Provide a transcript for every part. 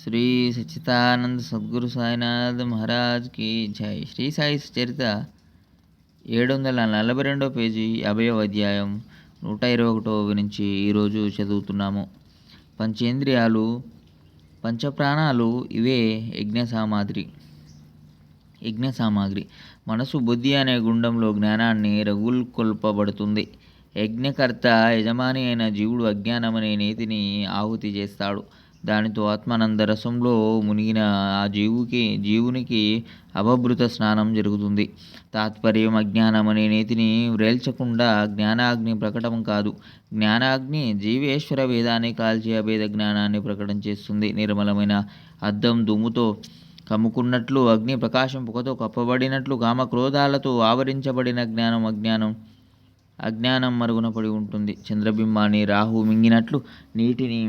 శ్రీ సచ్చిదానంద సద్గురు సాయినాథ్ మహారాజ్ కి జై. శ్రీ సాయి చరిత 742 పేజీ 50వ అధ్యాయం 121 నుంచి ఈరోజు చదువుతున్నాము. పంచేంద్రియాలు పంచప్రాణాలు ఇవే యజ్ఞ సామాగ్రి. మనసు బుద్ధి అనే గుండంలో జ్ఞానాన్ని రగుల్కొల్పబడుతుంది. యజ్ఞకర్త యజమాని అయిన జీవుడు అజ్ఞానమనే నీతిని ఆహుతి చేస్తాడు. దానితో ఆత్మానంద రసంలో మునిగిన ఆ జీవునికి అపభృత స్నానం జరుగుతుంది. తాత్పర్యం అజ్ఞానమనే నీతిని వ్రేల్చకుండా జ్ఞానాగ్ని ప్రకటన కాదు. జ్ఞానాగ్ని జీవేశ్వర భేదాన్ని కాల్చి అభేద జ్ఞానాన్ని ప్రకటన చేస్తుంది. నిర్మలమైన అద్దం దుమ్ముతో కమ్ముకున్నట్లు, అగ్ని ప్రకాశం పొగతో కప్పబడినట్లు కామక్రోధాలతో ఆవరించబడిన అజ్ఞానం మరుగున పడి ఉంటుంది. చంద్రబింబాన్ని రాహు మింగినట్లు నీటిని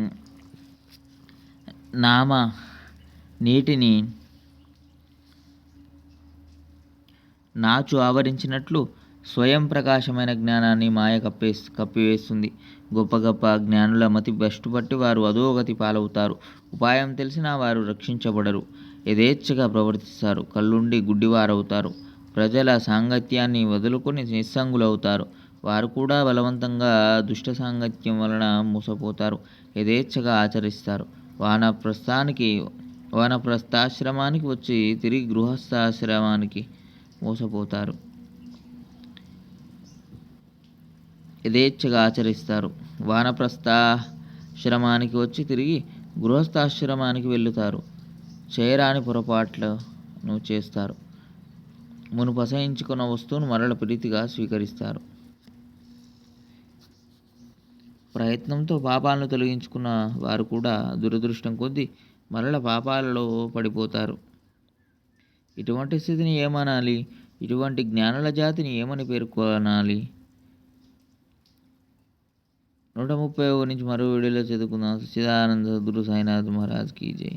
నాచు ఆవరించినట్లు స్వయం ప్రకాశమైన జ్ఞానాన్ని మాయ కప్పివేస్తుంది. గొప్ప గొప్ప జ్ఞానుల మతి భ్రష్టుపట్టి వారు అధోగతి పాలవుతారు. ఉపాయం తెలిసినా వారు రక్షించబడరు. యథేచ్ఛగా ప్రవర్తిస్తారు. కళ్ళుండి గుడ్డివారవుతారు. ప్రజల సాంగత్యాన్ని వదులుకొని నిస్సంగులవుతారు. వారు కూడా బలవంతంగా దుష్ట సాంగత్యం వలన మోసపోతారు. యథేచ్ఛగా ఆచరిస్తారు. వానప్రస్థాశ్రమానికి వచ్చి తిరిగి గృహస్థాశ్రమానికి మోసపోతారు. యథేచ్ఛగా ఆచరిస్తారు. వానప్రస్థాశ్రమానికి వచ్చి తిరిగి గృహస్థాశ్రమానికి వెళుతారు. చేయరాని పొరపాట్లను చేస్తారు. మునుపు అసహించుకున్న వస్తువును మరల ప్రీతిగా స్వీకరిస్తారు. ప్రయత్నంతో పాపాలను తొలగించుకున్న వారు కూడా దురదృష్టం కొద్దీ మరల పాపాలలో పడిపోతారు. ఇటువంటి స్థితిని ఏమనాలి? ఇటువంటి జ్ఞానుల జాతిని ఏమని పేర్కొనాలి? 130 నుంచి మరో వీడియోలో చదువుకుందాం. సచ్చిదానంద సద్గురు సాయినాథ్ మహారాజ్ కీ జై.